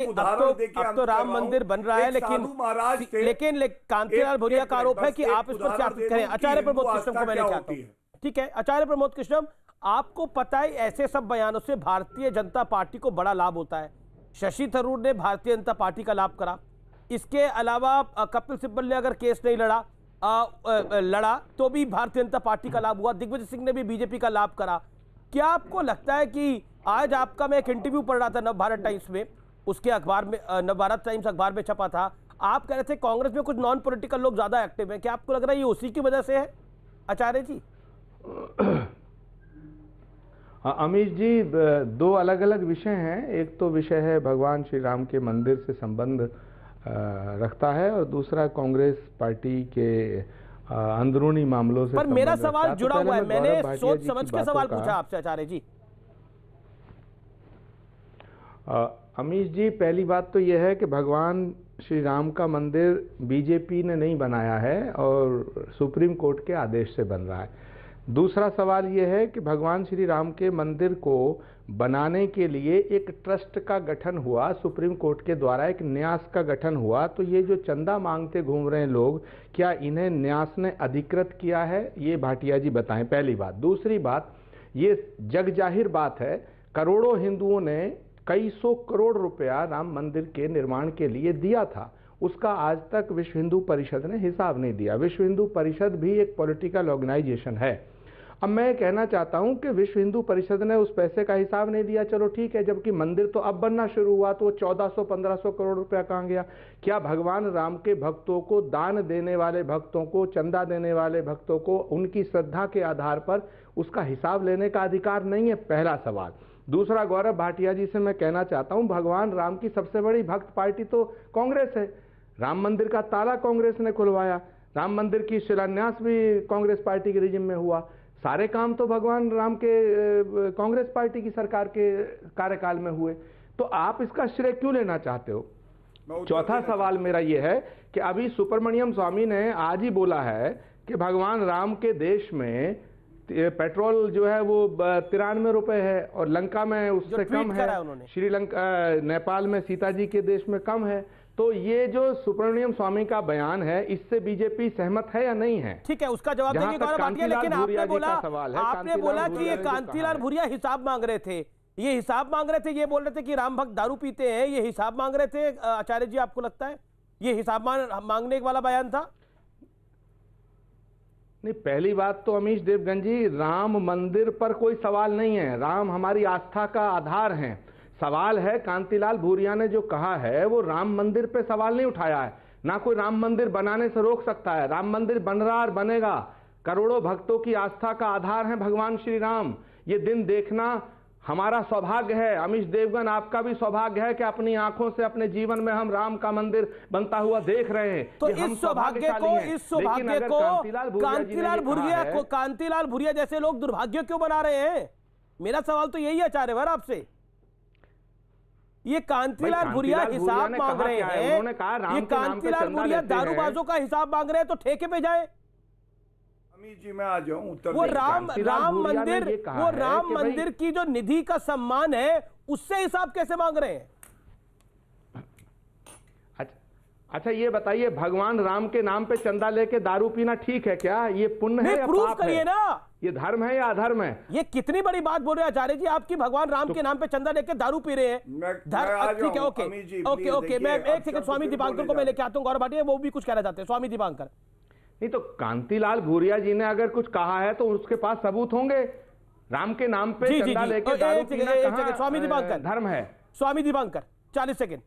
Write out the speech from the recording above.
अब तो राम मंदिर बन रहा है, लेकिन कांतिलाल भूरिया का आरोप है कि आप इस पर सियासत करें। आचार्य प्रमोद कृष्णम को मैंने चाहता हूं, ठीक है आचार्य प्रमोद कृष्णम, आपको पता है ऐसे सब बयानों से भारतीय जनता पार्टी को बड़ा लाभ होता है। शशि थरूर ने भारतीय जनता पार्टी का लाभ करा, इसके अलावा कपिल सिब्बल ने अगर केस नहीं लड़ा तो भी भारतीय जनता पार्टी का लाभ हुआ। दिग्विजय सिंह ने भी बीजेपी का लाभ करा। क्या आपको लगता है कि आज आपका, मैं एक इंटरव्यू पढ़ रहा था नवभारत टाइम्स में, उसके अखबार में, नवभारत टाइम्स अखबार में छपा था, आप कह रहे थे कांग्रेस में कुछ नॉन पॉलिटिकल लोग ज्यादा एक्टिव हैं। क्या आपको लग रहा है ये उसी की वजह से है आचार्य जी? अमीश जी, दो अलग अलग विषय हैं। एक तो विषय है भगवान श्री राम के मंदिर से संबंध रखता है, और दूसरा कांग्रेस पार्टी के अंदरूनी मामलों से। पर मेरा सवाल जुड़ा हुआ है, मैंने सोच समझ के सवाल पूछा आपसे आचार्य जी। अमीश जी, पहली बात तो यह है कि भगवान श्री राम का मंदिर बीजेपी ने नहीं बनाया है और सुप्रीम कोर्ट के आदेश से बन रहा है। दूसरा सवाल यह है कि भगवान श्री राम के मंदिर को बनाने के लिए एक ट्रस्ट का गठन हुआ, सुप्रीम कोर्ट के द्वारा एक न्यास का गठन हुआ। तो ये जो चंदा मांगते घूम रहे हैं लोग, क्या इन्हें न्यास ने अधिकृत किया है? ये भाटिया जी बताएं, पहली बात। दूसरी बात, ये जग जाहिर बात है, करोड़ों हिंदुओं ने कई सौ करोड़ रुपया राम मंदिर के निर्माण के लिए दिया था, उसका आज तक विश्व हिंदू परिषद ने हिसाब नहीं दिया। विश्व हिंदू परिषद भी एक पॉलिटिकल ऑर्गेनाइजेशन है। अब मैं कहना चाहता हूं कि विश्व हिंदू परिषद ने उस पैसे का हिसाब नहीं दिया, चलो ठीक है, जबकि मंदिर तो अब बनना शुरू हुआ, तो वो 1400-1500 करोड़ रुपया कहां गया? क्या भगवान राम के भक्तों को, दान देने वाले भक्तों को, चंदा देने वाले भक्तों को उनकी श्रद्धा के आधार पर उसका हिसाब लेने का अधिकार नहीं है? पहला सवाल। दूसरा, गौरव भाटिया जी से मैं कहना चाहता हूं, भगवान राम की सबसे बड़ी भक्त पार्टी तो कांग्रेस है। राम मंदिर का ताला कांग्रेस ने खुलवाया, राम मंदिर की शिलान्यास भी कांग्रेस पार्टी के रिजिम में हुआ, सारे काम तो भगवान राम के कांग्रेस पार्टी की सरकार के कार्यकाल में हुए। तो आप इसका श्रेय क्यों लेना चाहते हो? चौथा सवाल मेरा यह है कि अभी सुब्रमण्यम स्वामी ने आज ही बोला है कि भगवान राम के देश में पेट्रोल जो है वो 93 रुपए है और लंका में उससे कम है, श्रीलंका नेपाल में सीता जी के देश में कम है। तो ये जो सुब्रमण्यम स्वामी का बयान है, इससे बीजेपी सहमत है या नहीं है? ठीक है, उसका जवाब देंगे गौरव भाटिया, लेकिन आपने बोला कि ये कांतिलाल भूरिया हिसाब मांग रहे थे, ये हिसाब मांग रहे थे, ये बोल रहे थे कि राम भक्त दारू पीते हैं, ये हिसाब मांग रहे थे। आचार्य जी, आपको लगता है ये हिसाब मांगने वाला बयान था? नहीं, पहली बात तो अमीश देवगन जी, राम मंदिर पर कोई सवाल नहीं है। राम हमारी आस्था का आधार है। सवाल है, कांतिलाल भूरिया ने जो कहा है वो राम मंदिर पे सवाल नहीं उठाया है, ना कोई राम मंदिर बनाने से रोक सकता है। राम मंदिर बन रहा और बनेगा। करोड़ों भक्तों की आस्था का आधार है भगवान श्री राम। ये दिन देखना हमारा सौभाग्य है। अमीश देवगन, आपका भी सौभाग्य है कि अपनी आंखों से अपने जीवन में हम राम का मंदिर बनता हुआ देख रहे हैं। तो इस सौभाग्य को कांतिलाल भूरिया जैसे लोग दुर्भाग्य क्यों बना रहे हैं? मेरा सवाल तो यही है आचार्यवर आपसे। ये कांतिलाल भूरिया हिसाब मांग रहे हैं, ये कांतिलाल भूरिया दारूबाजों का हिसाब मांग रहे हैं, तो ठेके पे जाए। अमीश जी, मैं आ जाऊं उत्तर। वो राम मंदिर की जो निधि का सम्मान है, उससे हिसाब कैसे मांग रहे हैं? अच्छा, ये बताइए, भगवान राम के नाम पे चंदा लेके दारू पीना ठीक है क्या? ये पुण्य है या पाप है? ना, ये धर्म है या अधर्म है? ये कितनी बड़ी बात बोल रहे हैं आचार्य जी, आपकी भगवान राम के नाम पे चंदा लेके दारू पी रहे हैं। ठीक है, ओके, मैं एक सेकंड स्वामी दीपांकर को मैं लेके आता हूँ। गौरव भाटिया वो भी कुछ कहना चाहते हैं, स्वामी दीपांकर। नहीं तो दारूलाल भूरिया जी ने अगर कुछ कहा है तो उसके पास सबूत होंगे। राम के नाम पे चंदा लेके दारू पीना कहां स्वामी दीपांकर धर्म है? स्वामी दीपांकर 40 सेकंड।